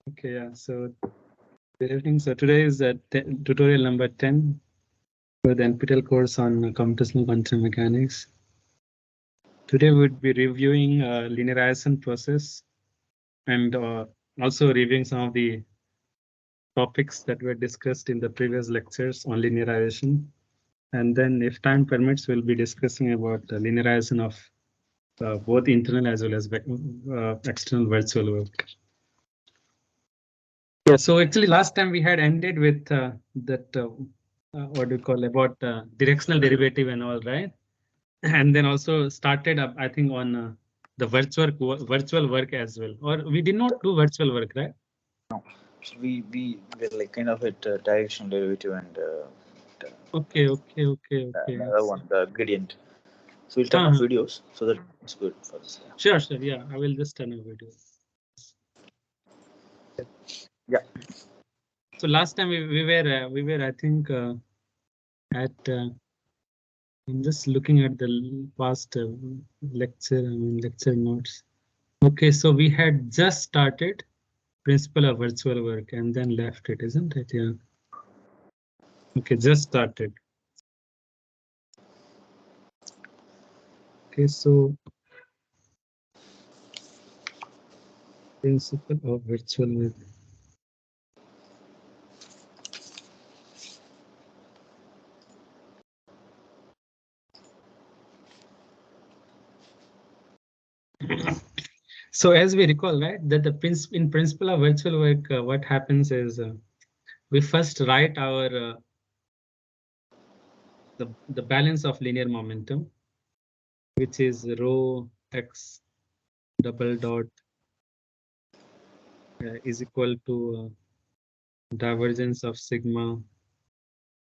Okay, yeah. So good evening. So today is tutorial number 10 for the NPTEL course on computational quantum mechanics. Today we'll be reviewing linearization process and also reviewing some of the topics that were discussed in the previous lectures on linearization. And then if time permits, we'll be discussing about the linearization of both internal as well as external virtual work. Yeah, so actually last time we had ended with that what do you call about directional derivative and all, right? And then also started up, I think, on the virtual work as well. Or we did not do virtual work, right? No, so we were like kind of at directional derivative and Okay. another one, the gradient. So we'll turn off videos so that it's good for this. Sure. Yeah, I will just turn a video. Yeah. So last time we were I think at I'm just looking at the past lecture notes. Okay, so we had just started principle of virtual work and then left it, isn't it? Yeah. Okay, just started. Okay, so principle of virtual work. So as we recall, right, that in principle of virtual work, what happens is we first write our the balance of linear momentum, which is rho x double dot is equal to divergence of sigma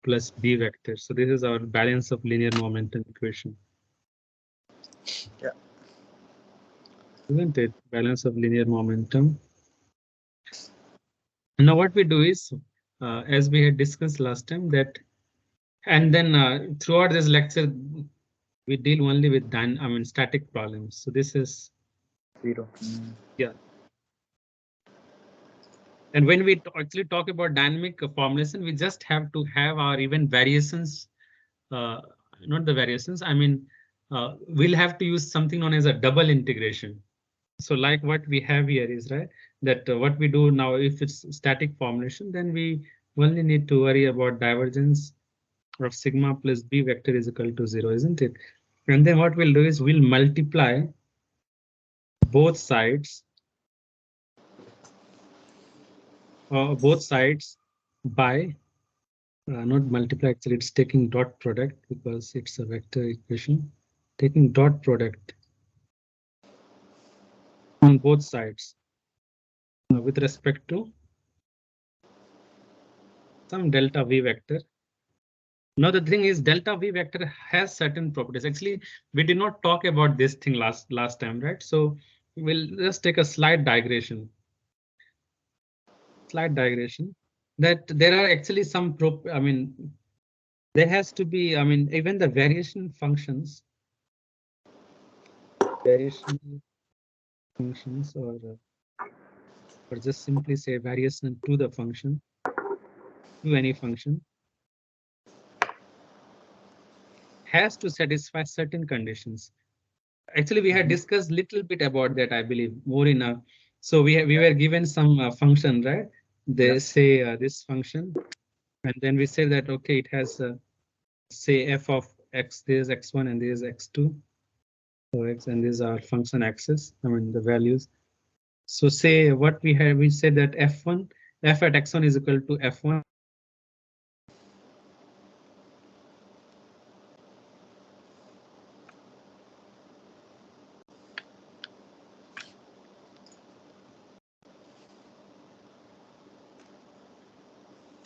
plus b vector. So this is our balance of linear momentum equation. Yeah. Isn't it? Balance of linear momentum. Now what we do is, as we had discussed last time, that and then throughout this lecture, we deal only with static problems. So this is 0. Yeah. And when we actually talk about dynamic formulation, we just have to have our even variations, not the variations. We'll have to use something known as a double integration. So like what we have here is right that what we do now, if it's static formulation, then we only need to worry about divergence of sigma plus b vector is equal to 0, isn't it? And then what we'll do is we'll multiply both sides by not multiply, actually it's taking dot product because it's a vector equation, taking dot product on both sides with respect to some delta v vector. Now the thing is delta v vector has certain properties. Actually, we did not talk about this thing last time, right? So we'll just take a slide digression. That there are actually some there has to be, even the variation functions or just simply say variation to the function, to any function, has to satisfy certain conditions. Actually, we had discussed little bit about that, I believe, more enough. So we were given some function, right? They say this function, and then we say that okay, it has say f of x. This is x1 and this is x2. So x and these are function axis. The values. So say what we have, we said that f at x1 is equal to f1.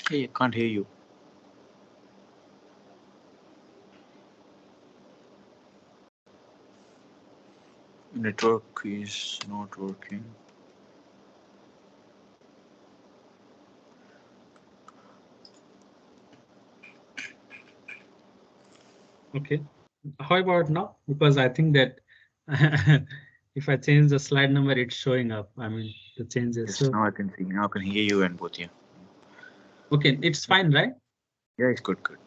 Hey, I can't hear you. Network is not working. Okay, how about now? Because I think that if I change the slide number, it's showing up. the changes. Yes, so now I can see. Now I can hear you and both you. okay, it's fine, right? Yeah, it's good. Good.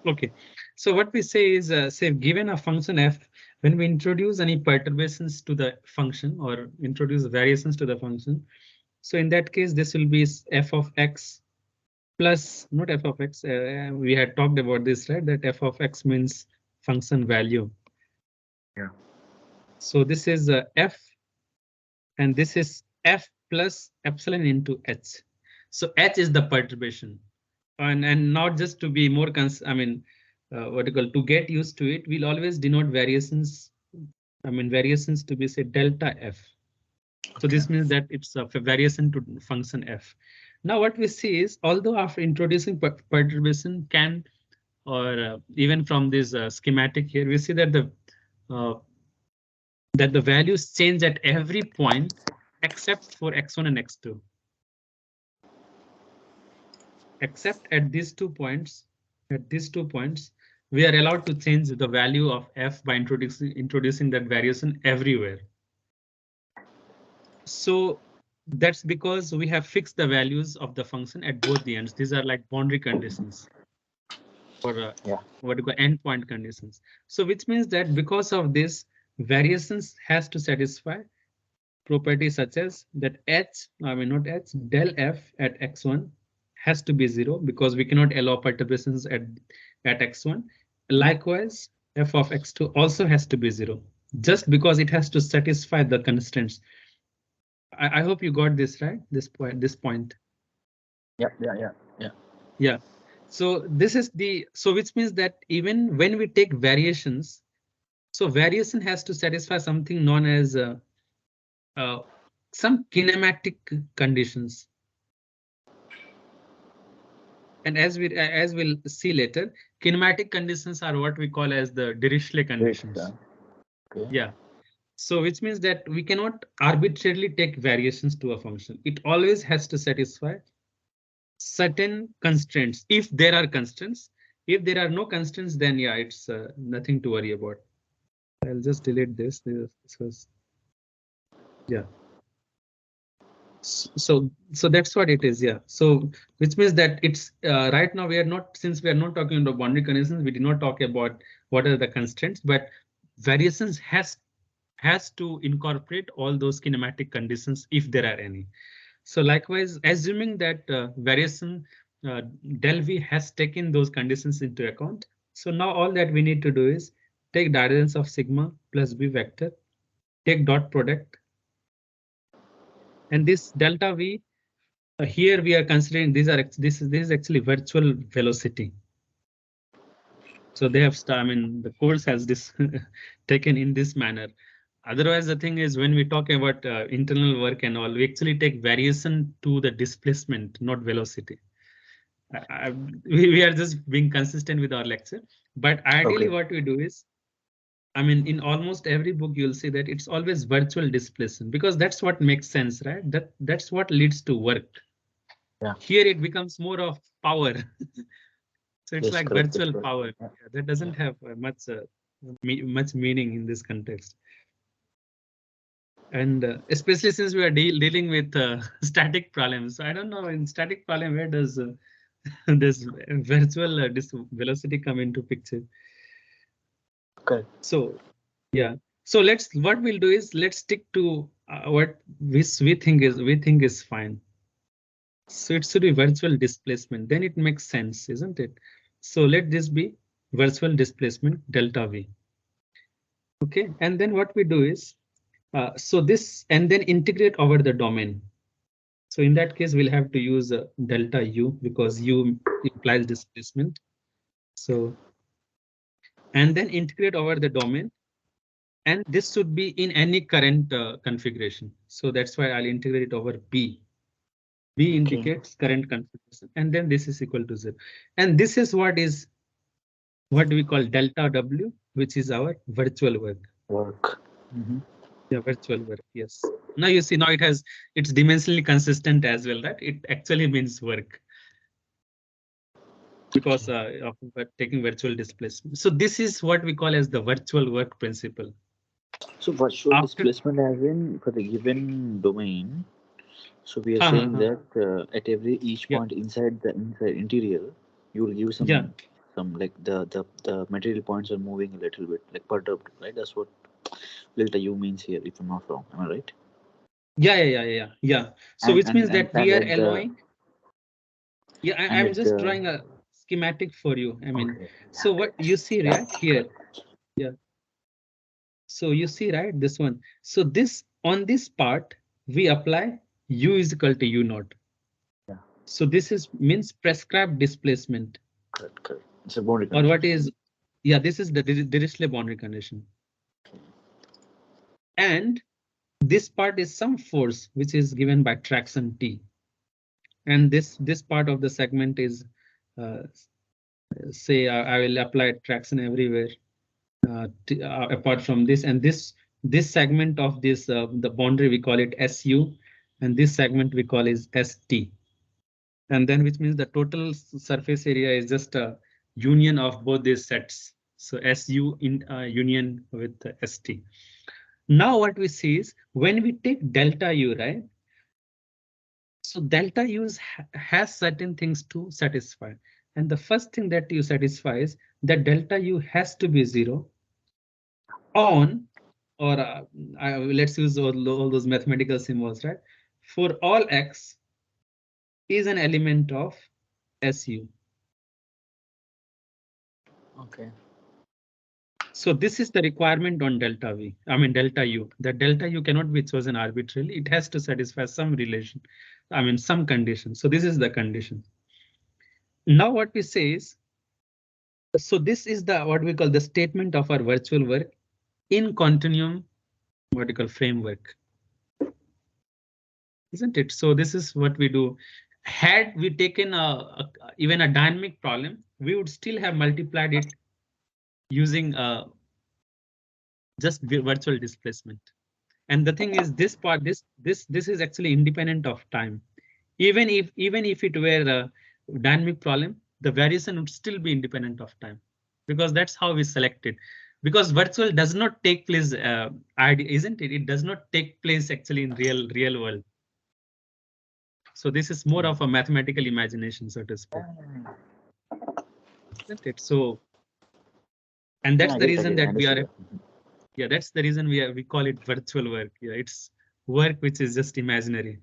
Okay, so what we say is, say given a function f, when we introduce any perturbations to the function or introduce variations to the function, so in that case, this will be f of x plus, not f of x. We had talked about this, right? That f of x means function value. Yeah. So this is f, and this is f plus epsilon into h. So h is the perturbation, and not just to be more what you call, to get used to it, we'll always denote variations. Variations to be, say, delta f. So Okay. this means that it's a variation to function f. Now what we see is, although after introducing perturbation can, or even from this schematic here, we see that uh, the values change at every point except for x1 and x2. Except at these 2 points, we are allowed to change the value of f by introducing that variation everywhere. So that's because we have fixed the values of the function at both the ends. These are like boundary conditions, or Yeah. what you call endpoint conditions. So which means that because of this, variations has to satisfy properties such as that not h, del f at x1 has to be 0, because we cannot allow perturbations at x1. Likewise, f of x2 also has to be 0, just because it has to satisfy the constraints. I hope you got this right. This point. Yeah. Yeah. Yeah. Yeah. Yeah. So this is the, so which means that even when we take variations, so variation has to satisfy something known as uh, some kinematic conditions. And as we'll see later, kinematic conditions are what we call as the Dirichlet conditions. Okay. Yeah. So which means that we cannot arbitrarily take variations to a function. It always has to satisfy certain constraints. If there are constraints, if there are no constraints, then yeah, it's nothing to worry about. I'll just delete this. This was, yeah. So that's what it is. Yeah. So which means that it's right now we are not, since we are not talking about boundary conditions, we did not talk about what are the constraints, but variations has to incorporate all those kinematic conditions if there are any. So likewise, assuming that variation del v has taken those conditions into account. So now all that we need to do is take divergence of sigma plus b vector, take dot product, and this delta v. Here we are considering this is actually virtual velocity. So they have the course has this taken in this manner. Otherwise, the thing is, when we talk about internal work and all, we actually take variation to the displacement, not velocity. We are just being consistent with our lecture, but ideally Okay. what we do is, in almost every book, you'll see that it's always virtual displacement, because that's what makes sense, right? That's what leads to work. Yeah. Here it becomes more of power. So it's Yes. like Correct. That's virtual correct. power. Yeah. Yeah, that doesn't have much meaning in this context. And especially since we are dealing with static problems. So I don't know, in static problem, where does this virtual this velocity come into picture? Correct. So yeah. So what we'll do is, let's stick to what we think is fine. So it should be virtual displacement. Then it makes sense, isn't it? So let this be virtual displacement delta v. Okay, and then what we do is, so this, and then integrate over the domain. So in that case, we'll have to use delta u, because u implies displacement. So, and then integrate over the domain. And this should be in any current configuration. So that's why I'll integrate it over B. B Okay. indicates current configuration, and then this is equal to 0. And this is what we call delta W, which is our virtual work. Work. Yeah, virtual work. Yes. Now you see, now it's dimensionally consistent as well, right? It actually means work, because of taking virtual displacement. So this is what we call as the virtual work principle. So virtual After displacement, as in for the given domain, So we are saying that at each point inside the interior, you will give some like the material points are moving a little bit, like perturbed, right? That's what delta U means here, if I'm not wrong. Am I right? Yeah. So which means that we are allowing. I'm just drawing a schematic for you. I mean, so what you see right here. Yeah. So you see, right, this one. So this on this part, we apply U is equal to U naught. Yeah. So this is means prescribed displacement. Correct. It's a boundary condition. Or what is, this is the Dirichlet boundary condition. And this part is some force which is given by traction T. And this part of the segment is, say, I will apply traction everywhere. Apart from this, and this segment of this the boundary we call it SU, and this segment we call is ST, and then which means the total surface area is just a union of both these sets. So SU in union with ST. Now what we see is when we take delta U, right? So delta U has certain things to satisfy, and the first thing that you satisfy is that delta U has to be 0 on, or let's use all those mathematical symbols, right? For all x is an element of SU. Okay. So this is the requirement on delta V. I mean delta U. That delta U cannot be chosen arbitrarily. It has to satisfy some relation. I mean some condition. So this is the condition. Now what we say is, so this is the what we call the statement of our virtual work in continuum vertical framework. Isn't it? So this is what we do. Had we taken even a dynamic problem, we would still have multiplied it using just virtual displacement. And the thing is, this part, this is actually independent of time. Even if it were a dynamic problem, the variation would still be independent of time, because that's how we select it. Because virtual does not take place, isn't it? It does not take place actually in real world. So this is more of a mathematical imagination, so to speak. Isn't it? So, and that's the reason that we are. Yeah, that's the reason we call it virtual work. Yeah, it's work which is just imaginary.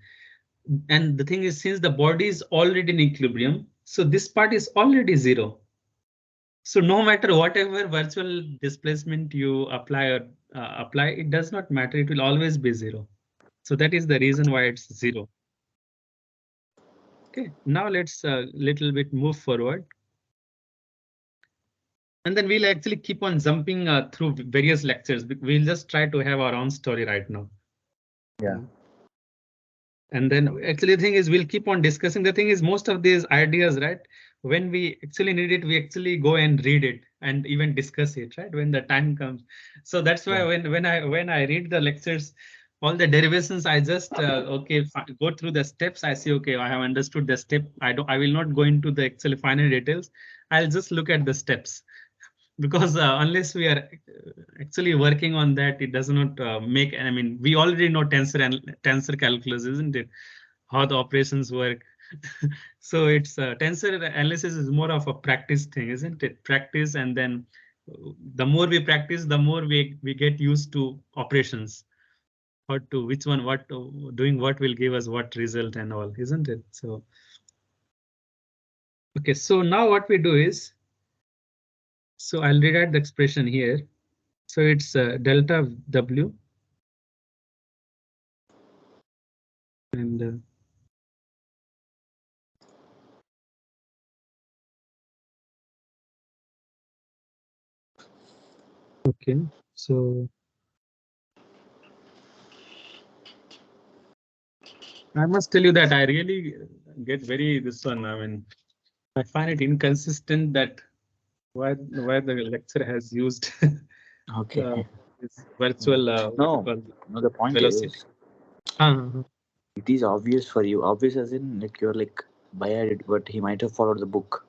And the thing is, since the body is already in equilibrium, so this part is already 0. So no matter whatever virtual displacement you apply, it does not matter. It will always be 0. So that is the reason why it's 0. Okay, now let's little bit move forward. And then we'll actually keep on jumping through various lectures. We'll just try to have our own story right now. Yeah. And then actually the thing is we'll keep on discussing. The thing is most of these ideas, right? When we actually need it, we actually go and read it and even discuss it, right? When the time comes. So that's why when I read the lectures, all the derivations, I just okay, go through the steps. I see, okay, I have understood the step. I will not go into the actually finer details. I'll just look at the steps. Because unless we are actually working on that, it does not make. I mean, we already know tensor calculus, isn't it? How the operations work. So it's tensor analysis is more of a practice thing, isn't it? Practice, and then the more we practice, the more we get used to operations. What to which one, what doing what will give us what result and all, isn't it? So okay, so now what we do is. So I'll rewrite the expression here. So it's delta W and okay, so I must tell you that I really get very this one. I mean, I find it inconsistent that why the lecture has used this virtual no, the point velocity. is it is obvious for you. Obvious as in like you're like biased, but he might have followed the book.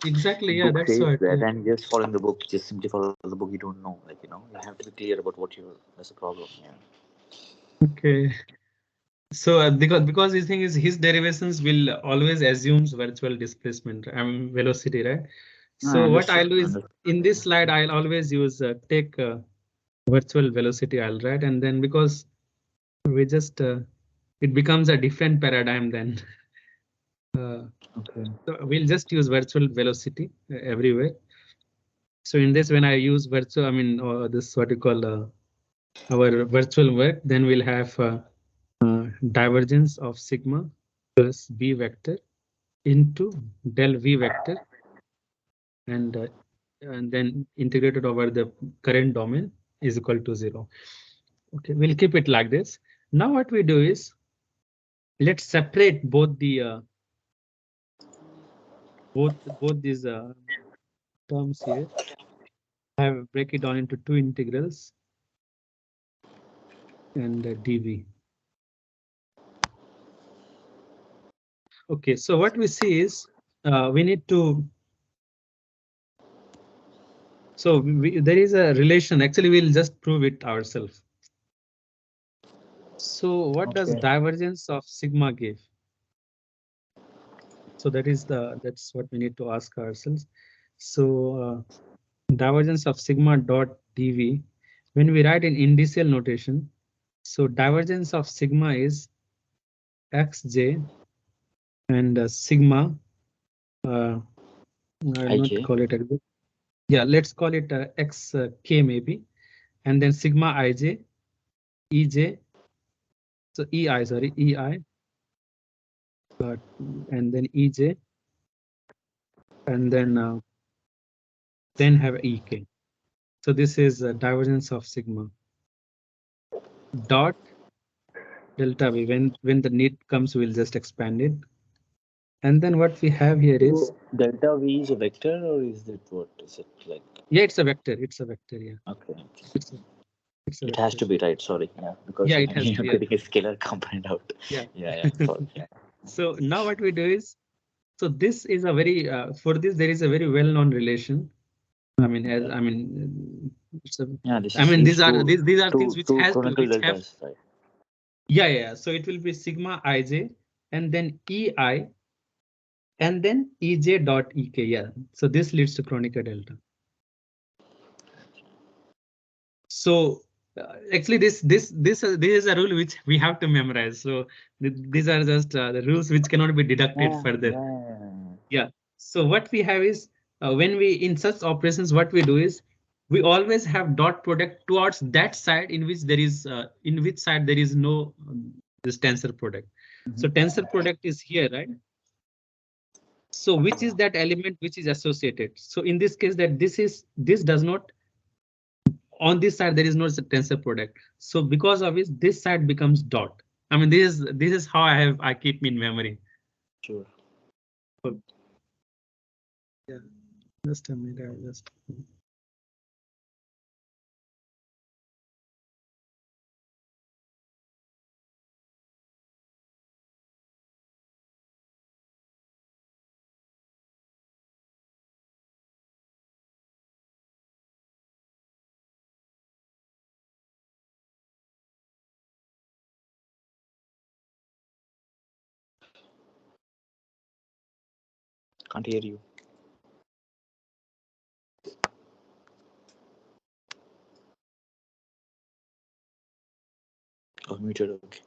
Exactly, The yeah, book that's says what. that, and just following the book, just simply follow the book. You don't know, like you have to be clear about what you're. That's a problem. Yeah. Okay. So because this thing is his derivations will always assumes virtual displacement velocity, right? I So what understood. I'll do is in this slide I'll always use take virtual velocity I'll write, and then because we just it becomes a different paradigm then. Okay. So we'll just use virtual velocity everywhere. So in this, when I use virtual, I mean this what you call our virtual work, then we'll have divergence of sigma plus v vector into del v vector, and then integrated over the current domain is equal to 0. Okay, we'll keep it like this. Now what we do is let's separate both the both these terms here. Have break it down into two integrals and dv. Okay, so what we see is we need to. So there is a relation. Actually, we'll just prove it ourselves. So what does Okay. divergence of sigma give? So that's what we need to ask ourselves. So divergence of sigma dot dv, when we write in indicial notation, so divergence of sigma is xj and sigma. I'll not IJ. call it exact. Yeah, let's call it xk maybe, and then sigma ij, ej. So ei, sorry, ei, uh, and then ej, and then have ek. So this is divergence of sigma dot delta v. When the need comes, we'll just expand it. And then what we have here is, So delta V is a vector, or is that what? Is it like? yeah, it's a vector. It's a vector. Yeah, Okay. it's a, it's a It has vector. to be right. Sorry. Yeah, because Yeah, it I has mean, to I'm be. getting a scalar component out. Yeah. Yeah. Yeah. Sorry. Yeah. So now what we do is, so this is a very for this there is a very well-known relation. I mean, as Okay. I mean, it's a, Yeah. This I is mean used these are things to which to has to chronicle which have. deltas, right? Yeah, yeah. So it will be sigma ij and then ei and then ej dot ek. Yeah. So this leads to Kronecker delta. So actually, this is a rule which we have to memorize. So these are just the rules which cannot be deducted Yeah. further. Yeah. Yeah. So what we have is when we in such operations, what we do is we always have dot product towards that side in which there is in which side there is no this tensor product. So Mm-hmm. tensor product is here, right? So which is that element which is associated? So in this case, that this does not on this side there is no tensor product. So because of it, this side becomes dot. I mean this is how I keep in memory. Sure. So, yeah, just a minute. I just. Can't hear you. Oh, muted. Okay.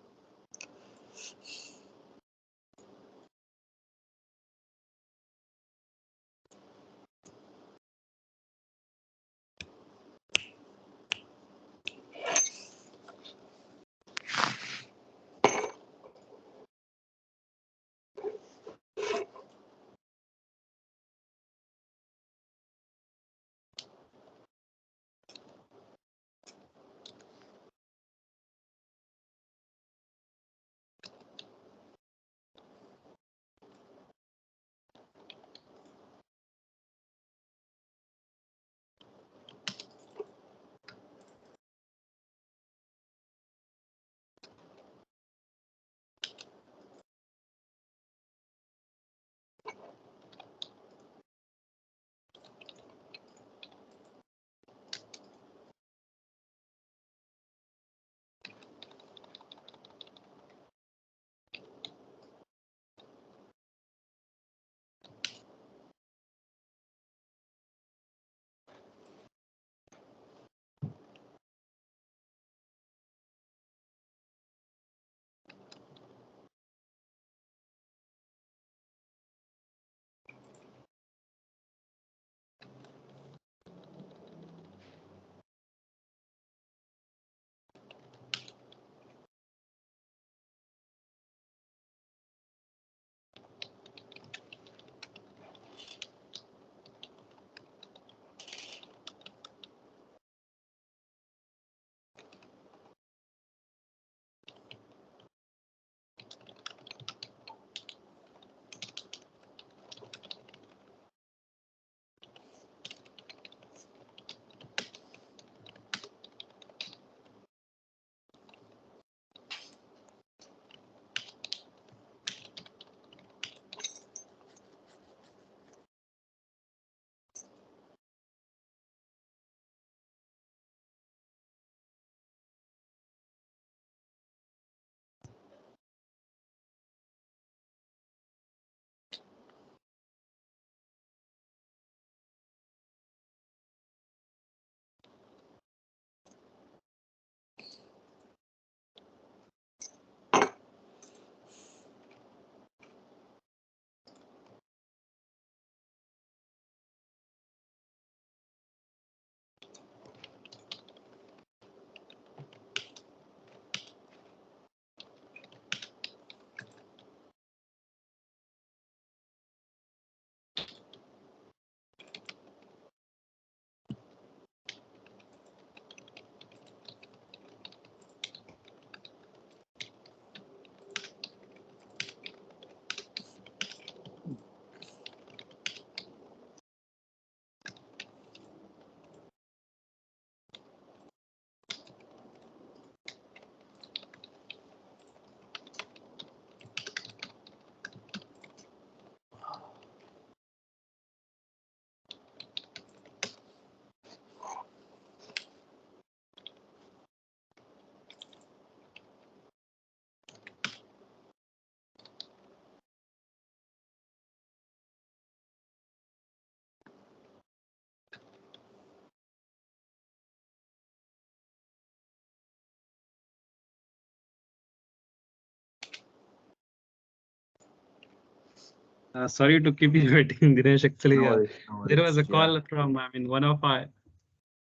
Sorry to keep you waiting, Dinesh. Actually, No worries, no there was worries. a Yeah. call from, I mean, one of our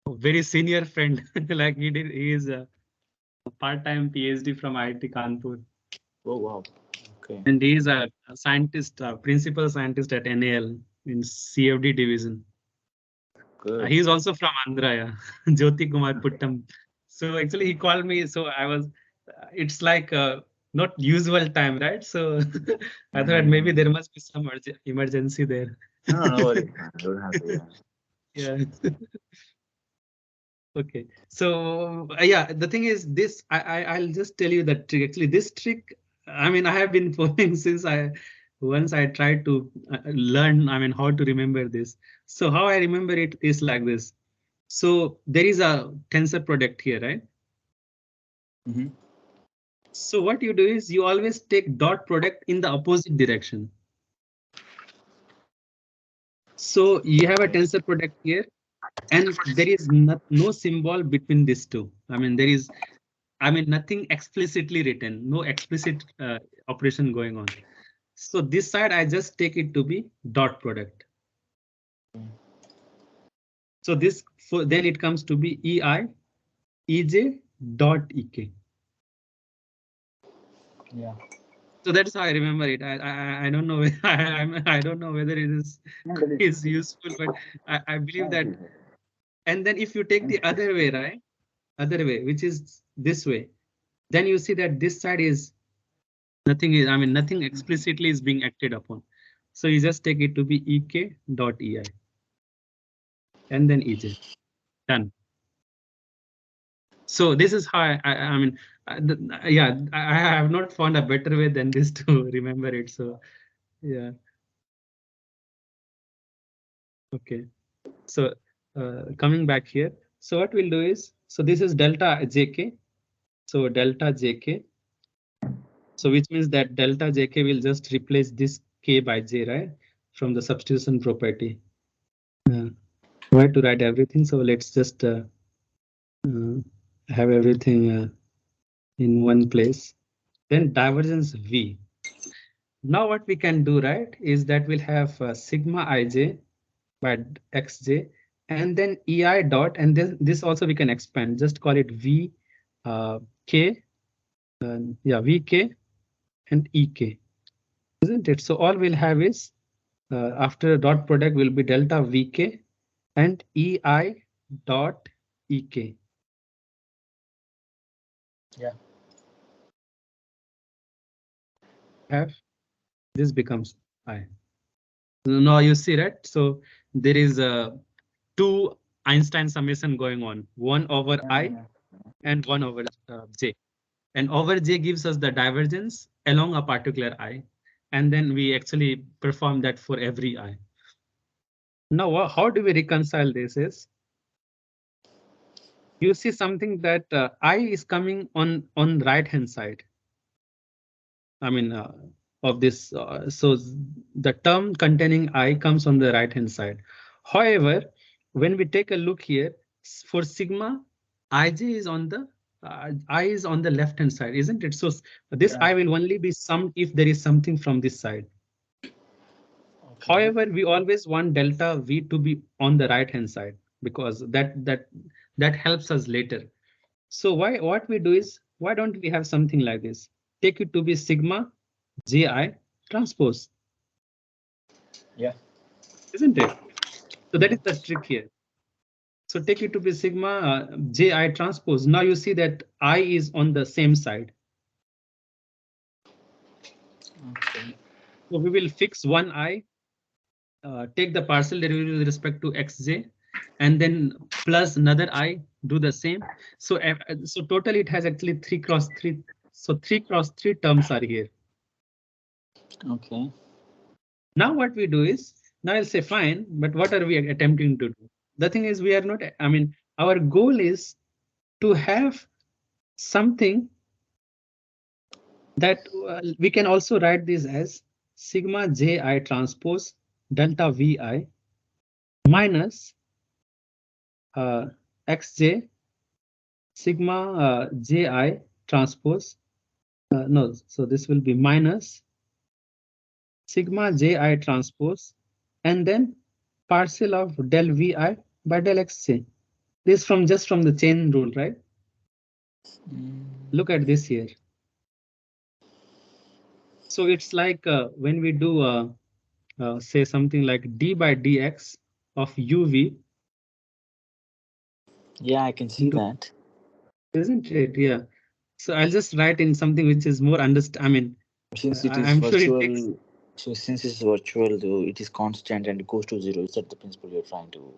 very senior friend. Like he is a part-time PhD from IIT Kanpur, Oh wow. Okay. and he is a scientist, principal scientist at NAL in CFD division. Good. He is also from Andhra, yeah. Jyoti Kumar Puttam. So actually, he called me. So I was. It's like not usual time, right? So I thought maybe Mm-hmm. there must be some emergency there. No, no, no worries, man. You don't have to. Yeah. Yeah. Okay. So yeah, the thing is this. I'll just tell you that trick. Actually, this trick. I mean, I have been following since I once I tried to learn. I mean, how to remember this. So how I remember it is like this. So there is a tensor product here, right? Mm-hmm. So what you do is you always take dot product in the opposite direction. So you have a Okay. tensor product here, and there is no symbol between these two. I mean, there is, I mean, nothing explicitly written, no explicit operation going on. So this side, I just take it to be dot product. So this, for then it comes to be EI, EJ dot EK. Yeah. So that's how I remember it. I don't know. I don't know whether it is No, that is. is useful, but I believe Yeah, it that. is. And then if you take And the other way, right? Other way, which is this way, then you see that this side is nothing is, I mean, nothing explicitly is being acted upon. So you just take it to be EK dot EI and then EJ. Done. So this is how I mean, yeah, I have not found a better way than this to remember it. So yeah, okay. So coming back here, so what we'll do is, so this is delta JK. So delta JK. So which means that delta JK will just replace this K by J, right? From the substitution property. Uh, why to write everything? So let's just uh, have everything in one place. Then divergence V. Now what we can do, right, is that we'll have sigma ij by xj, and then ei dot, and this also we can expand. Just call it v k, yeah, vk and ek, isn't it? So all we'll have is after dot product will be delta vk and ei dot ek. yeah. Have this becomes I. Now you see, right? So there is a two Einstein summation going on, one over Yeah, I yeah. and one over J. And over J gives us the divergence along a particular I. And then we actually perform that for every I. Now, how do we reconcile this is, you see something that I is coming on right hand side. I mean, of this. So the term containing I comes on the right hand side. However, when we take a look here, for sigma, ij is on the I is on the left hand side, isn't it? So this Yeah. I will only be summed if there is something from this side. Okay. However, we always want delta V to be on the right hand side because that helps us later. So what we do is, why don't we have something like this? Take it to be sigma Ji transpose, Yeah. isn't it? So that is Mm-hmm. the trick here. So take it to be sigma Ji transpose. Now you see that I is on the same side. Okay. So we will fix one I, take the partial derivative with respect to xj, and then plus another I, do the same. So so total it has actually 3 cross 3. So 3 cross 3 terms are here. Okay. Now what we do is, now I'll say fine, but what are we attempting to do? The thing is we are not, I mean, our goal is to have something that we can also write this as sigma Ji transpose delta Vi minus xj sigma Ji transpose. No, so this will be minus sigma ji transpose, and then partial of del vi by del xj. This from just from the chain rule, right? Look at this here. So it's like when we do say something like d by dx of uv Yeah, I can see into, that. isn't it? Yeah. So I'll just write in something which is more understand. I mean, Since it is I'm sure it takes. virtual, so since it's virtual, though it is constant and it goes to zero. Is that the principle you're trying to do?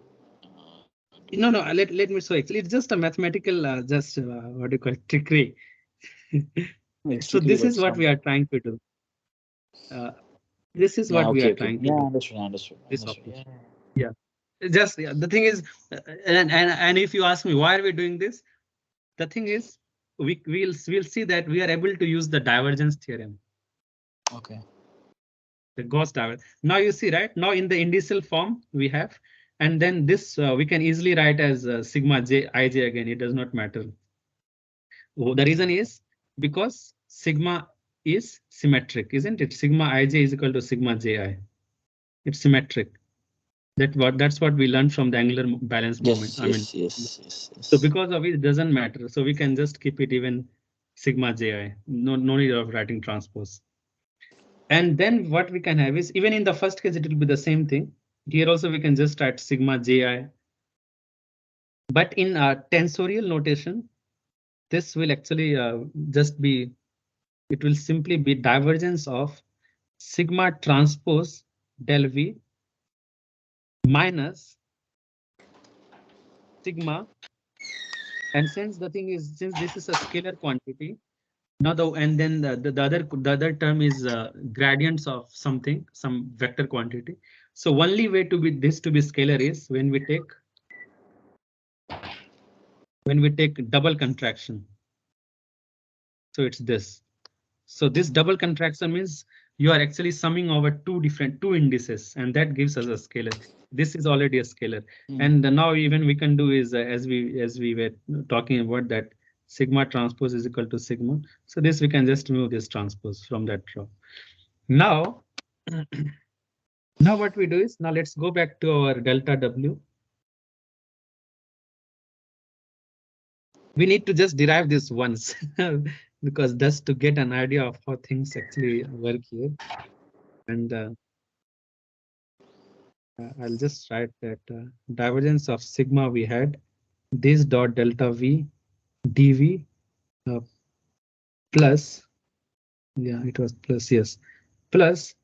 No, no. Let me. So actually, it's just a mathematical, just what do you call it, trickery. It's So tricky, this but is what some. we are trying to do. Uh, this is Yeah, what we are okay, okay. trying to Yeah, do. understood, understood, This understood. operation. Yeah. Yeah. Just yeah, the thing is, and if you ask me why are we doing this, the thing is, we'll see that we are able to use the divergence theorem, Okay. the Gauss divergence. Now you see, right? Now in the indicial form we have, and then this we can easily write as sigma j ij again. It does not matter. The reason is because sigma is symmetric, isn't it? Sigma ij is equal to sigma ji. It's symmetric. That's what we learned from the angular balance moment. Yes, I mean, yes, yes, yes, so yes. because of it doesn't matter. So we can just keep it even sigma ji. No need of writing transpose. And then what we can have is even in the first case, it will be the same thing. Here also we can just write sigma ji. But in tensorial notation, this will actually just be, it will simply be divergence of sigma transpose del v minus sigma. And since the thing is, since this is a scalar quantity, now and then the other term is gradients of something, some vector quantity. So only way to be this to be scalar is when we take double contraction. So it's this. So this double contraction means you are actually summing over two indices, and that gives us a scalar. This is already a scalar, Mm. and now even we can do is as we were talking about that sigma transpose is equal to sigma. So this we can just remove this transpose from that row. Now, now what we do is now let's go back to our delta W. We need to just derive this once because just to get an idea of how things actually work here. And I'll just write that divergence of sigma we had this dot delta V dV uh, plus, yeah, it was plus, yes, plus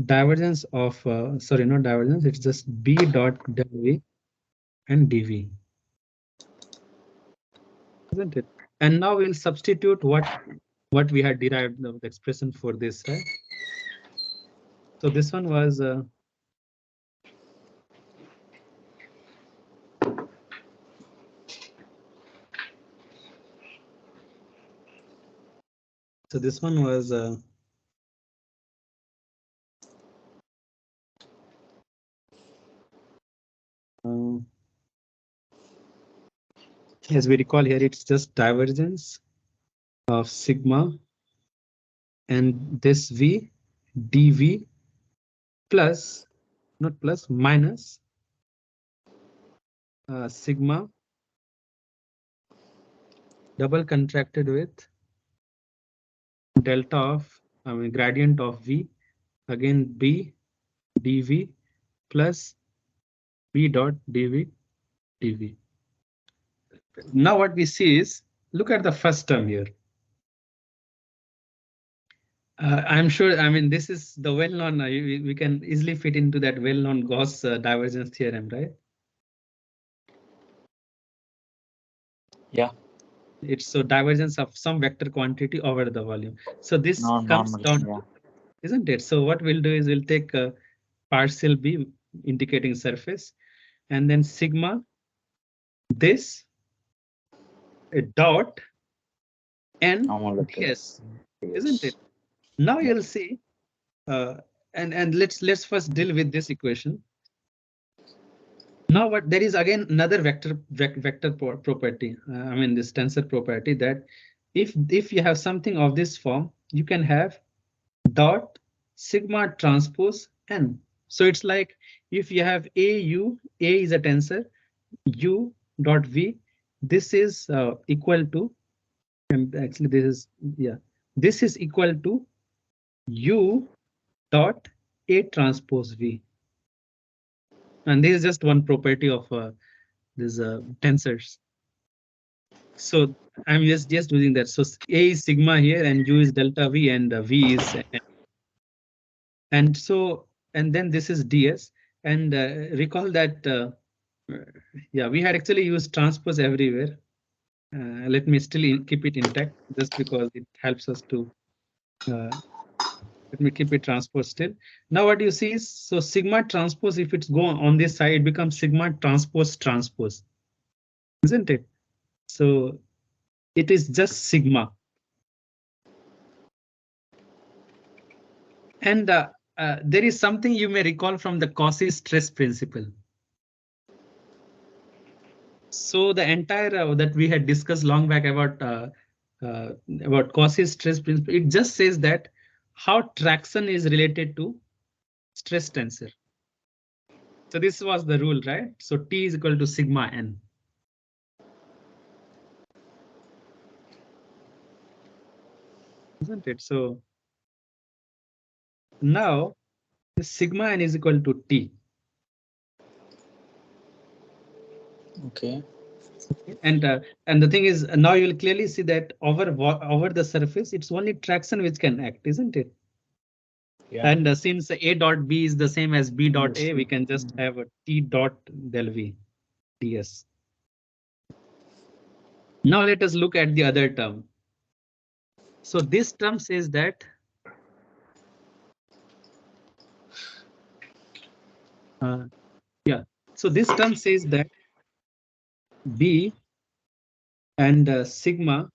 divergence of, sorry, not divergence, it's just B dot del V and dV, isn't it? And now we'll substitute what we had derived the expression for this, right? So this one was so this one was uh, as we recall here, it's just divergence of sigma and this V dV plus, not plus, minus sigma double contracted with delta of, I mean, gradient of V, again B dV plus B dot dV dV. Now what we see is, look at the first term here. I'm sure, I mean, this is the well-known, we can easily fit into that well-known Gauss divergence theorem, right? Yeah. It's so divergence of some vector quantity over the volume. So this comes Normal. down Yeah. to, isn't it? So what we'll do is we'll take partial B indicating surface, and then sigma this a dot n Normal vector. ds, isn't it? Yes. Now Yeah. you'll see, uh, and let's first deal with this equation. Now what there is again another vector property. I mean this tensor property that if you have something of this form, you can have dot sigma transpose n. So it's like if you have A is a tensor, u dot v. This is equal to, and actually this is, yeah, this is equal to u dot A transpose v. And this is just one property of these tensors. So I'm just using that. So A is sigma here, and u is delta v, and v is n. And so, and then this is ds. And recall that, yeah, we had actually used transpose everywhere. Let me still keep it intact just because it helps us to. Let me keep it transpose still. Now what you see is, so sigma transpose, if it's go on this side, it becomes sigma transpose transpose, isn't it? So it is just sigma. And there is something you may recall from the Cauchy stress principle. So the entire that we had discussed long back about Cauchy stress principle, it just says that how traction is related to stress tensor. So this was the rule, right? So T is equal to sigma n. Isn't it? So now the sigma n is equal to T. Okay. And the thing is, now you'll clearly see that over the surface, it's only traction which can act, isn't it? Yeah. And since A dot B is the same as B dot A, we can just have a T dot del V ds. Now let us look at the other term. So this term says that yeah. So this term says that B and sigma,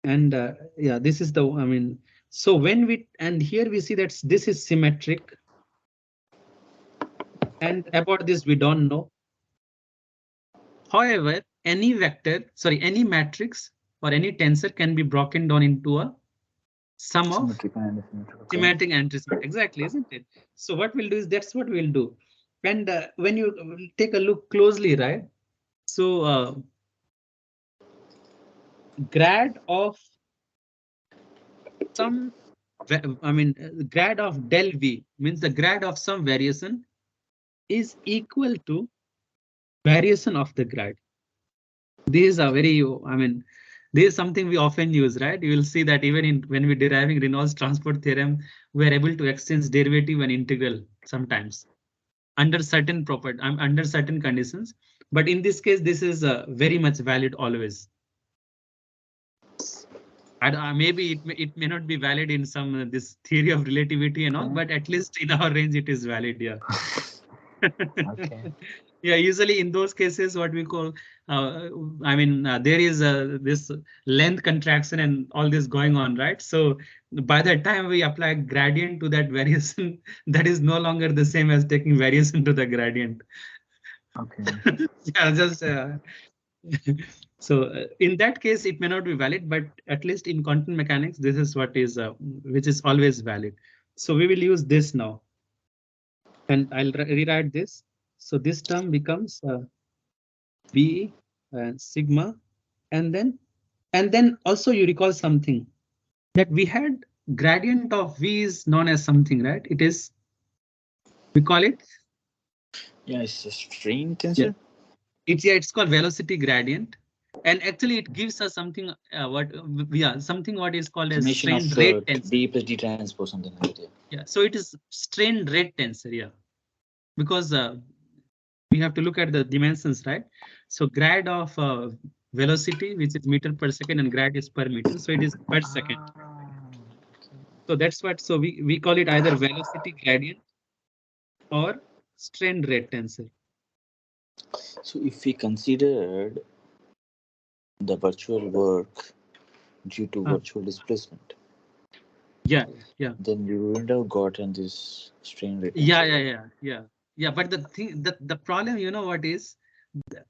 and yeah, this is the, I mean, so when we, and here we see that this is symmetric, and about this we don't know. However, any vector, sorry, any matrix or any tensor can be broken down into a sum of Symmetric and asymmetric. Okay. symmetric and antisymmetric. Exactly, isn't it? So what we'll do is, that's what we'll do. And when you take a look closely, right? So grad of some, I mean, grad of del V means the grad of some variation is equal to variation of the grad. These are very, I mean, this is something we often use, right? You will see that even in when we're deriving Reynolds transport theorem, we are able to exchange derivative and integral sometimes under certain property, under certain conditions. But in this case, this is very much valid always. Maybe it may not be valid in some this theory of relativity and all, but at least in our range it is valid. Yeah. Okay. Yeah, usually in those cases, what we call, I mean, there is this length contraction and all this going on, right? So by the time we apply gradient to that variation, that is no longer the same as taking variation to the gradient. Okay. Yeah, just so in that case, it may not be valid, but at least in quantum mechanics, this is what is which is always valid. So we will use this now, and I'll rewrite this. So this term becomes B and sigma, and then also you recall something that we had gradient of V is known as something, right? It is, we call it, Yeah, it's a strain yeah, tensor. it's called velocity gradient. And actually it gives us something something what is called as Summation strain of rate tensor. D plus D transpose, something like that. Yeah. Yeah, so it is strain rate tensor, yeah, because we have to look at the dimensions, right? So grad of velocity, which is meter per second, and grad is per meter, so it is per second. So that's what, so we call it either velocity gradient or strain rate tensor. So if we considered the virtual work due to virtual displacement, Yeah, yeah, then you wouldn't have gotten this strain rate yeah, tensor, yeah, right? yeah, yeah, yeah. But the thing, the problem, you know what is, the,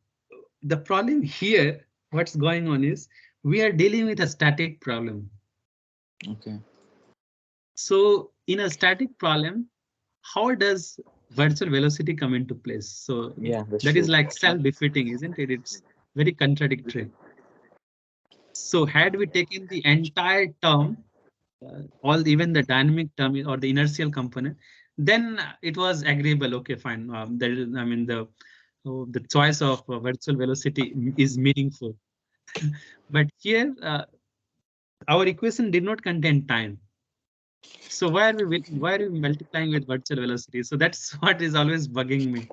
the problem here, what's going on is we are dealing with a static problem. Okay. So in a static problem, how does virtual velocity come into place? So Yeah, that is like self-defeating, isn't it? It's very contradictory. So had we taken the entire term, even the dynamic term or the inertial component, then it was agreeable. Okay, fine. There is, I mean, the choice of virtual velocity is meaningful. But here, our equation did not contain time. So why are we multiplying with virtual velocity? So that's what is always bugging me.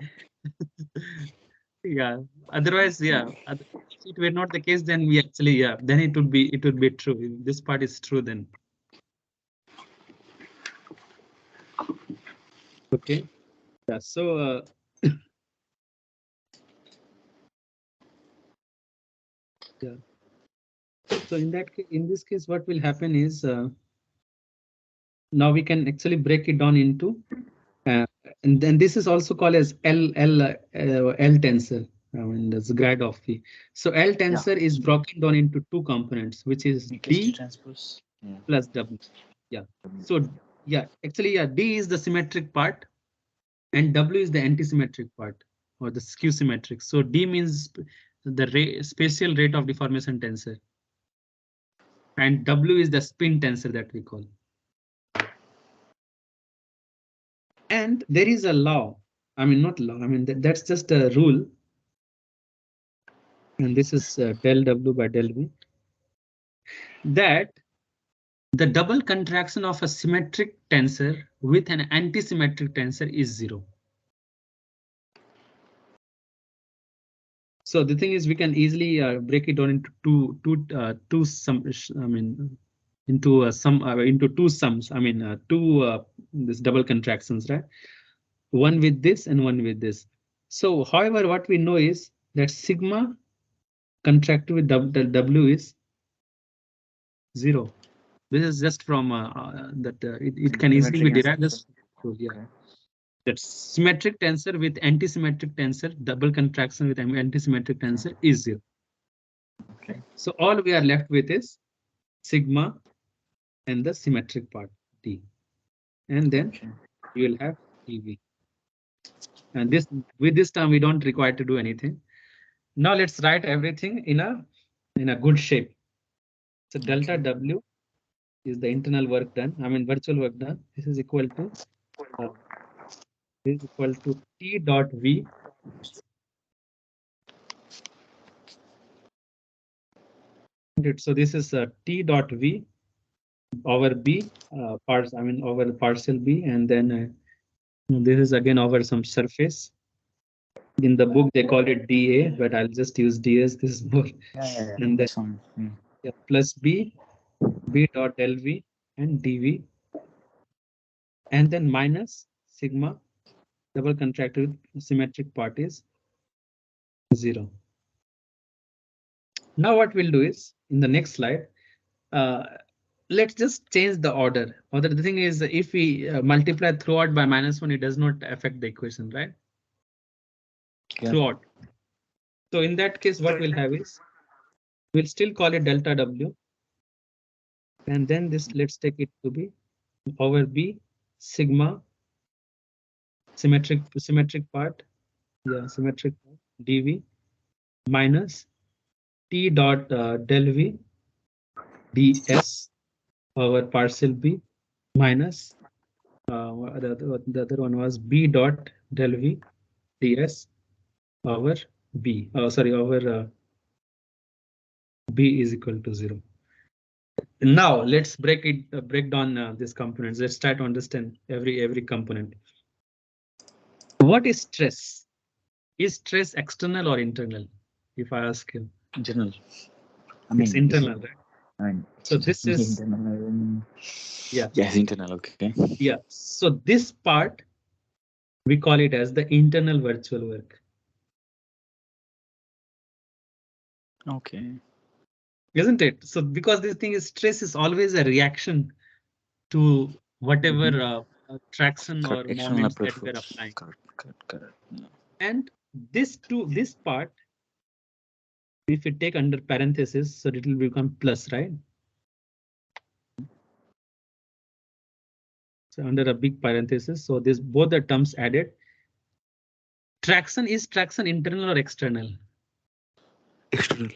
Yeah. Otherwise, yeah. If it were not the case, then we actually, yeah. Then it would be true. This part is true then. Okay. Yeah. So. Yeah. So in this case, what will happen is now we can actually break it down into, and then this is also called as L tensor. I mean, that's grad of V. So L tensor is broken down into two components, which is D transpose plus W. Yeah. So yeah, actually, yeah, D is the symmetric part, and W is the antisymmetric part or the skew symmetric. So D means the spatial rate of deformation tensor, and W is the spin tensor that we call. And there is a law. I mean, not law. I mean, that's just a rule. And this is del W by del V. That the double contraction of a symmetric tensor with an antisymmetric tensor is 0. So the thing is, we can easily break it down into two sums. I mean, into two sums. I mean, two this double contractions, right? One with this and one with this. So, however, what we know is that sigma contracted with W is 0. This is just from that it can easily be derived as yeah. That symmetric tensor with antisymmetric tensor, double contraction with antisymmetric tensor is 0. Okay. So all we are left with is sigma and the symmetric part T, and then you will have EV. And this with this term we don't require to do anything. Now let's write everything in a good shape. So delta W is the internal work done. I mean virtual work done. This is equal to T dot V so this is T dot V over B parts. I mean over partial B, and then this is again over some surface. In the book they call it dA, but I'll just use ds. This is more. And then yeah, plus B dot LV and dV, and then minus sigma double contracted symmetric part is 0. Now what we'll do is in the next slide, let's just change the order. Or the thing is, if we multiply throughout by -1, it does not affect the equation, right? Yeah. Throughout. So in that case, what we'll have is we'll still call it delta W. And then this, let's take it to be over B sigma symmetric part. Yeah, symmetric part, dV minus T dot del V ds over partial B minus the other one was B dot del V ds over B. Sorry, over B is equal to 0. Now let's break down these components. Let's try to understand every component. What is stress? Is stress external or internal? If I ask you. Internal. I mean, it's internal, right? I mean, so this is internal. Yeah. Yes, internal. Okay. Yeah. So this part we call it as the internal virtual work. Okay. Isn't it? So because this thing is stress is always a reaction to whatever traction or moments that we're applying. Correct. Yeah. And this part, if you take under parenthesis, so it will become plus, right? So under a big parenthesis. So this both the terms added. Traction, is traction internal or external? External.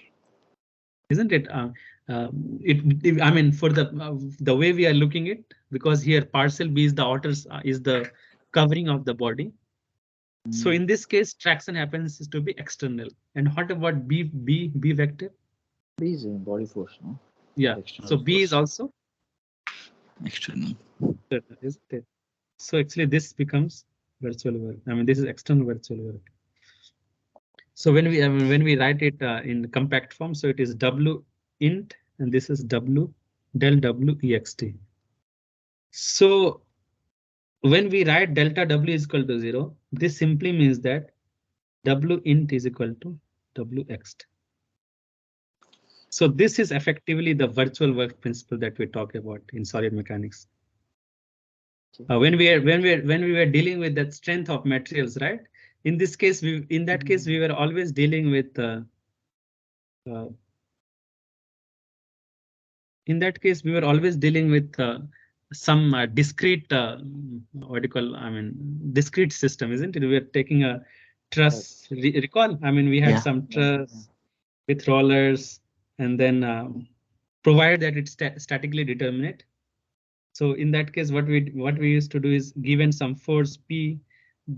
Isn't it? I mean, for the way we are looking it, because here parcel B is the outer is the covering of the body. So in this case, traction happens to be external. And what about B vector? B is body force, no? Yeah. So B force. is also external. Isn't it? So actually, this becomes virtual work. I mean, this is external virtual work. So when we write it in compact form, so it is W int and this is W del W ext. So when we write delta W is equal to 0, this simply means that W int is equal to W ext. So this is effectively the virtual work principle that we talk about in solid mechanics. When we were dealing with that strength of materials, right? In this case, in that case we were always dealing with some discrete what do you call? I mean, discrete system, isn't it? We are taking a truss. Recall? I mean, we had some truss with rollers, and then provide that it's statically determinate. So in that case, what we used to do is, given some force P,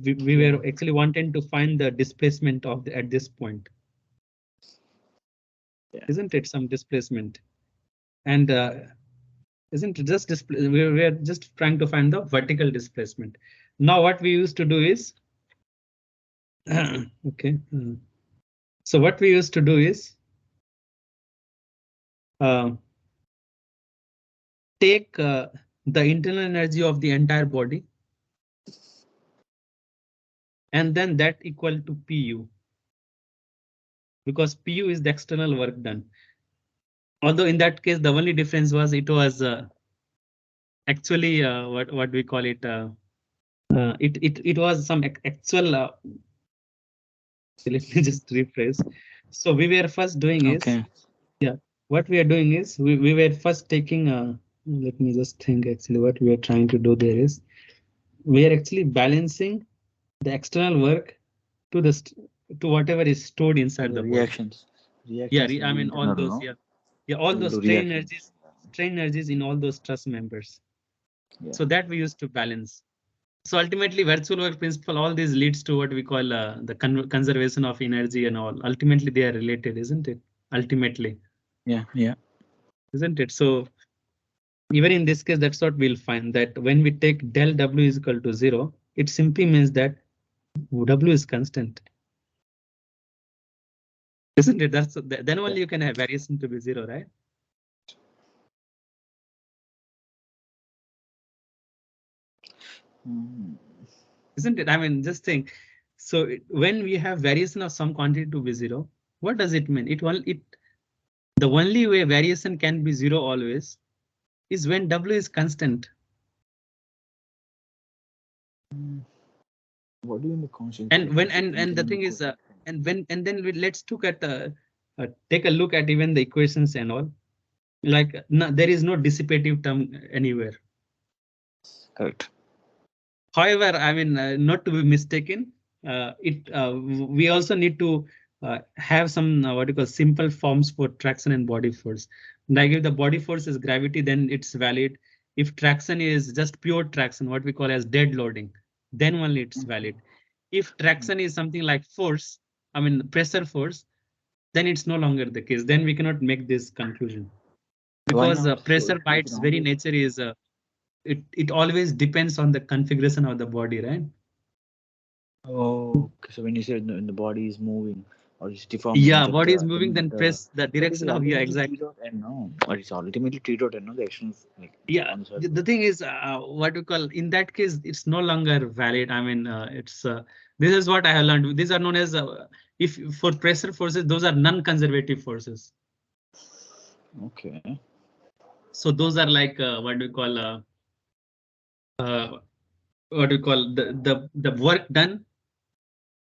we were actually wanting to find the displacement of at this point. Isn't it some displacement? And isn't it just we're just trying to find the vertical displacement. Now what we used to do is okay. So what we used to do is take the internal energy of the entire body, and then that equal to Pu, because Pu is the external work done. Although in that case, the only difference was it was actually what we call it. It was some actual. Let me just rephrase. So we were first doing is, yeah, what we are doing is we were first taking. Let me just think. Actually, what we are trying to do there is we are actually balancing the external work to to whatever is stored inside the reactions. body. Yeah, I mean all those. No? Yeah, all those strain energies in all those truss members. So that we used to balance. So ultimately, virtual work principle, all these leads to what we call the conservation of energy and all. Ultimately, they are related, isn't it? Ultimately. Yeah. Isn't it? So even in this case, that's what we'll find, that when we take del W is equal to 0, it simply means that W is constant. Isn't it? Then only you can have variation to be 0, right? Isn't it? I mean, just think. So when we have variation of some quantity to be 0, what does it mean? The only way variation can be 0 always is when W is constant. What do you mean constant? And when and the thing is, let's look at take a look at even the equations and all. Like no, there is no dissipative term anywhere. Correct. However, I mean, not to be mistaken, we also need to have some what you call simple forms for traction and body force. Like if the body force is gravity, then it's valid. If traction is just pure traction, what we call as dead loading, then only it's valid. If traction is something like force, I mean pressure force, then it's no longer the case. Then we cannot make this conclusion, because pressure by its very nature is it always depends on the configuration of the body, right? Oh, so when you say the body is moving or it's deforming, yeah, body is moving, then press the direction of, yeah, exactly. No, or it's ultimately T dot N, no, the action like Yeah, the thing is, what we call in that case, it's no longer valid. I mean, it's this is what I have learned. These are known as if for pressure forces, those are non-conservative forces. Okay. So those are like what we call what we call the work done.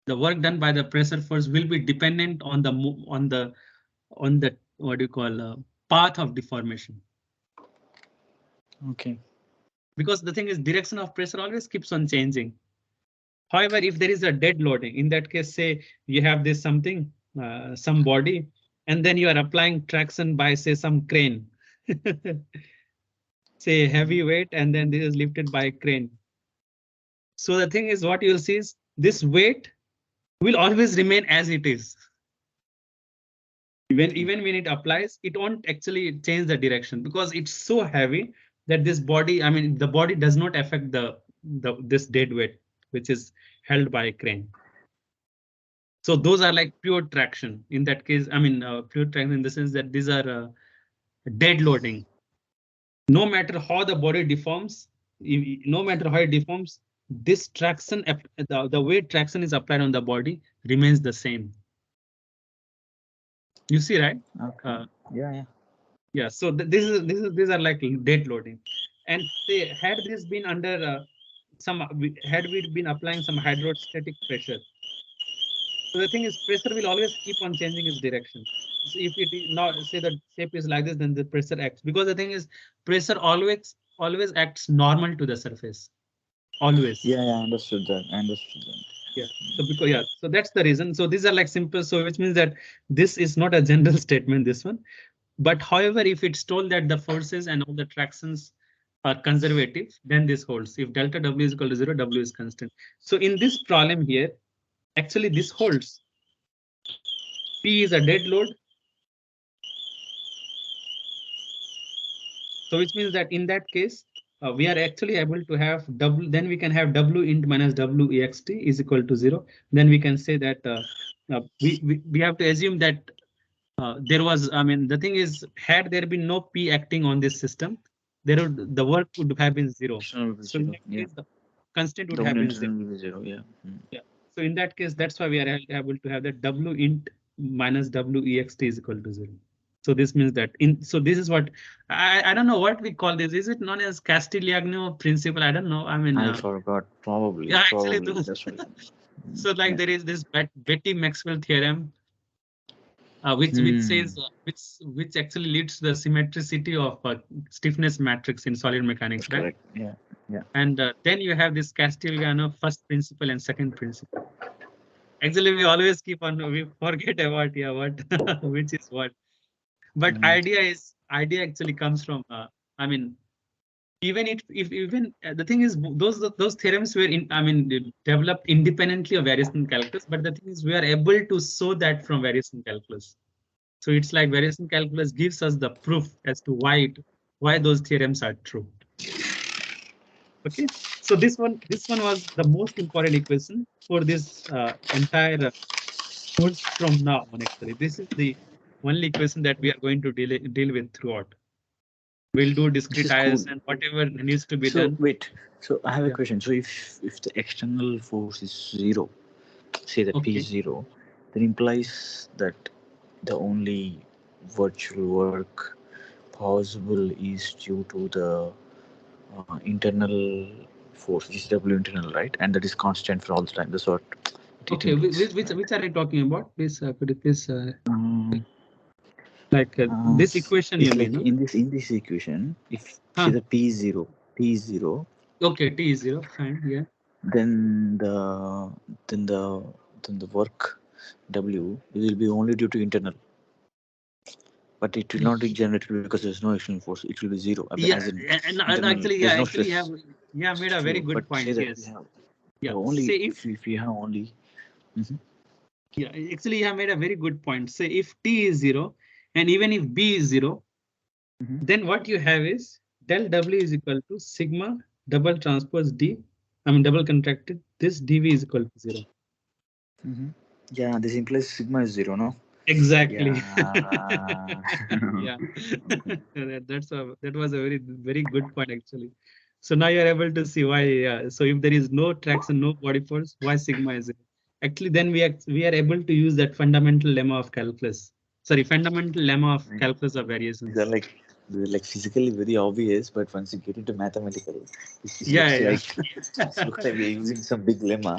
The work done by the pressure force will be dependent on the what do you call path of deformation. Okay. because the thing is direction of pressure always keeps on changing. However, if there is a dead loading, in that case, say you have this something, some body, and then you are applying traction by say some crane, say heavy weight, and then this is lifted by a crane. So the thing is, what you will see is this weight will always remain as it is. Even when it applies, it won't actually change the direction because it's so heavy that this body, I mean, the body does not affect the this dead weight, which is held by a crane. So those are like pure traction. In that case, I mean, pure traction in the sense that these are dead loading. No matter how the body deforms, no matter how it deforms, this traction, the way traction is applied on the body remains the same. You see, right? Okay. Yeah. Yeah. So these are like dead loading, and say had this been under had we been applying some hydrostatic pressure. So the thing is, pressure will always keep on changing its direction. So if it is not say the shape is like this, then the pressure acts because the thing is, pressure always acts normal to the surface. Always. Yeah, I understood that. Yeah. So because so that's the reason. So these are like simple. So which means that this is not a general statement. This one, but however, if it's told that the forces and all the tractions are conservative, then this holds. If delta W is equal to 0, W is constant. So in this problem here, actually this holds. P is a dead load. So which means that in that case, we are actually able to have W, then we can have W int minus W ext is equal to 0. Then we can say that we have to assume that there was, I mean, the thing is, had there been no P acting on this system, there would the work would have been 0. So in that case, the constant would have been 0. Yeah. Yeah. So in that case, that's why we are able to have that W int minus W ext is equal to 0. So this means that so this is what I don't know what we call this. Is it known as Castigliano principle? I don't know. I mean, I forgot. Probably. yeah, actually, That's right. so like there is this Betty Maxwell theorem, which says which actually leads to the symmetricity of stiffness matrix in solid mechanics, That's right? correct. Yeah. And then you have this Castigliano first principle and second principle. Actually, we always keep on we forget about what which is what. But idea actually comes from I mean, even if even the thing is those theorems were I mean developed independently of variation calculus, but the thing is we are able to show that from variation calculus. So it's like variation calculus gives us the proof as to why those theorems are true. Okay, so this one was the most important equation for this entire course from now on. Actually, this is the only equation that we are going to deal with throughout. We'll do This is cool. discretize and whatever needs to be So done. wait. So I have a Yeah. question. So if the external force is 0, say that P Okay. is 0, then implies that the only virtual work possible is due to the internal force, which is W internal, right? And that is constant for all the time. That's what it Okay. implies. Which are you talking about? Please, could you please Um, like this equation you if mean? like No? in this equation, if say Huh. the P is 0, Okay. T is 0. Fine. Yeah. then then the then the work W will be only due to internal, but it will not be generated because there's no external force. It will be 0. I mean, Yeah. as in And internal, actually, yeah. there's no Actually, stress. made a very True, good but say point. that we Yes. have Yeah. only Say if if you have only. Mhm. yeah. Actually, you have made a very good point. Say if T is 0 and even if B is 0, then what you have is del W is equal to sigma double transpose D. I mean double contracted. This dV is equal to 0. Yeah, this implies sigma is 0, no? Exactly. Yeah. Yeah. That was a very good point actually. So now you're able to see why. So if there is no traction, no body force, why sigma is it? Actually, then we are able to use that fundamental lemma of calculus. Sorry, fundamental lemma of calculus of These are variations. like physically very obvious, but once you get into mathematical, it Yeah, looks yeah. like we're using some big lemma.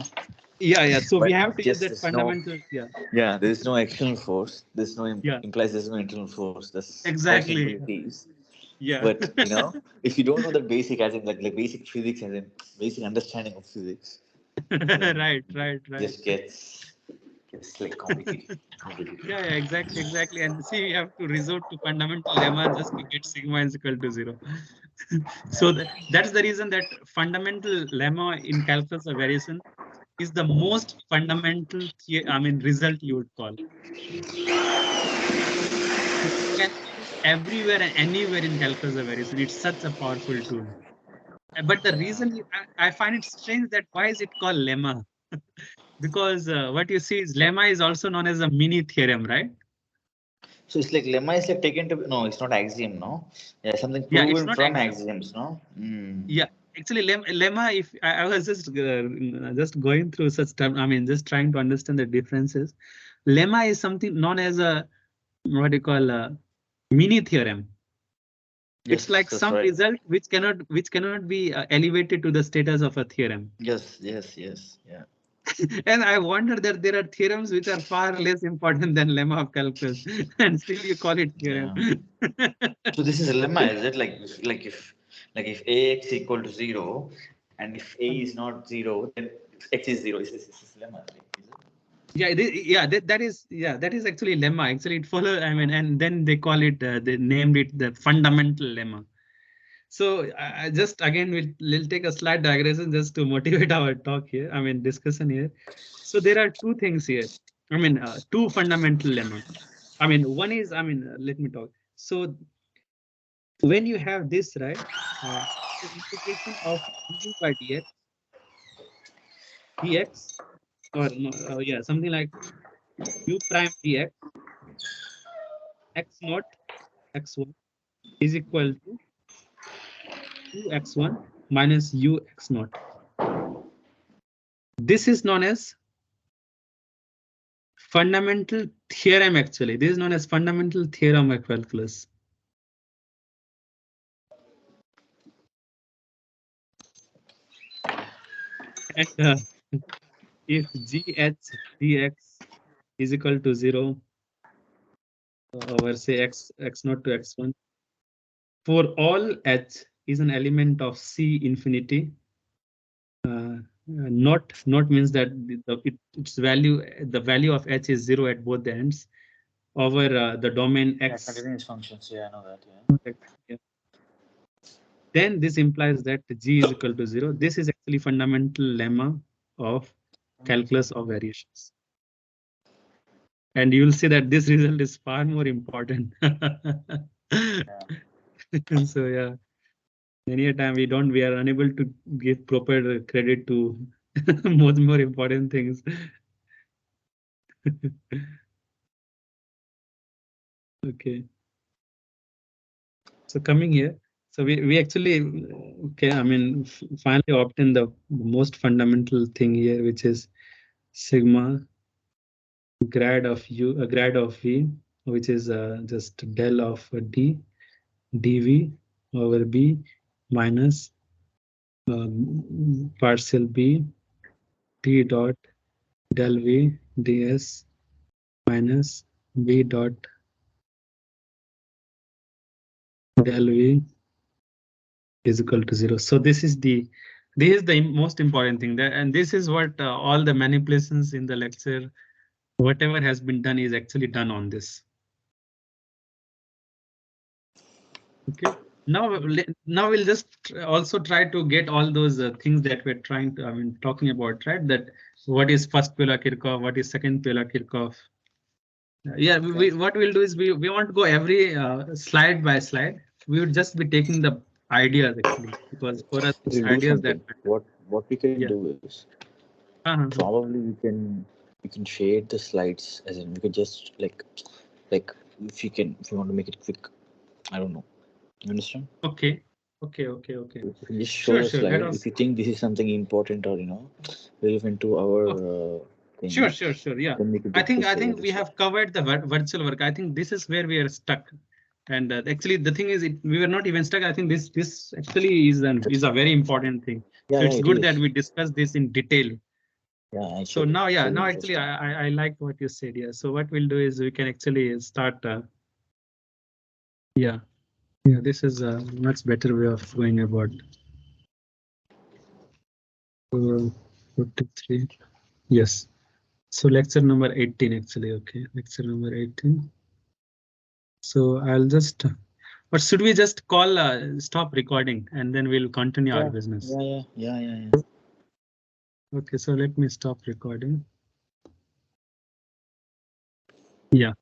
Yeah. So we But have to use just that there's no, fundamental. Yeah. yeah, there's no external force. There's no Yeah. implies there's no internal force. That's how simple Exactly. it is. Yeah. But you know, if you don't know that basic, as in like basic physics, as in basic understanding of physics, then Right, it right, right. just gets like complicated. Yeah, yeah, exactly, exactly. And see, we have to resort to fundamental lemma just to get sigma is equal to 0. So that's the reason that fundamental lemma in calculus of variation is the most fundamental, I mean, result you would call. So it can be used everywhere and anywhere in calculus of variation. It's such a powerful tool. But the reason I find it strange that why is it called lemma? Because what you see is lemma is also known as a mini theorem, right? So it's like lemma is like taken to no, it's not axiom, no. Yeah, something Yeah, it's proven not from axiom. axioms, no. Mm. Yeah, actually, lemma. If I was just going through such term, I mean, just trying to understand the differences. Lemma is something known as a what do you call a mini theorem. It's Yes, like that's some right. result which cannot be elevated to the status of a theorem. Yes, yes, yes, yeah. And I wonder that there are theorems which are far less important than lemma of calculus, and still you call it theorem. Yeah. So this is a lemma, is it? Like if ax equal to 0, and if a is not 0, then x is 0. Is this lemma? Like, is it? That is actually lemma. Actually, it follows. I mean, and then they call it. They named it the fundamental lemma. So I just again we'll take a slight digression just to motivate our talk here. I mean discussion here. So there are two things here. I mean two fundamental lemma. I mean one is let me talk. So when you have this right, the integration of du by dx or no, yeah something like u prime dx x naught x1 is equal to 2x1 minus u x naught. This is known as fundamental theorem. Actually, this is known as fundamental theorem of calculus. And if gh dx is equal to 0 over say x naught to x1 for all h is an element of C infinity. Not means that its value, the value of h is 0 at both the ends over the domain Yeah, x. continuous functions. Yeah, I know that. Yeah. Yeah. Then this implies that g is equal to 0. This is actually fundamental lemma of calculus of variations. And you will see that this result is far more important. So yeah, many a time we are unable to give proper credit to more important things. Okay, so coming here, so we actually okay, I mean finally obtain the most fundamental thing here, which is sigma grad of u grad of v, which is just del of d dv over b minus partial b t dot del v ds minus b dot del v is equal to 0. So this is the most important thing that, and this is what all the manipulations in the lecture, whatever has been done is actually done on this. Okay. Now we'll just also try to get all those things that we're trying to, I mean, talking about, right? That what is first Euler-Kirchhoff, what is second Euler-Kirchhoff. Yeah, what we'll do is we won't go every slide by slide. We would just be taking the ideas actually, because for us it's We'll do ideas that something. matter. What we can Yeah. do is probably we can share the slides, as in we could just like if you want to make it quick. I don't know. You understand? Okay. Okay. You can just show Sure, the sure. That slide if was you think this is something important or relevant to our oh, thing. sure. Yeah. Then we could I just think I share think the we slide. have covered the virtual work. I think this is where we are stuck. And actually, the thing is, we were not even stuck. I think this actually is a very important thing. Yeah, So yeah, it's it good that is. we discuss this in detail. Yeah, So actually, now, it's yeah, very now actually, interesting. I like what you said. Yeah. So what we'll do is we can actually start. Yeah. Yeah, this is a much better way of going about. 43. Yes. So lecture number 18 actually. Okay, lecture number 18. So I'll just, or should we just call stop recording and then we'll continue our business? Yeah. Okay, so let me stop recording. Yeah.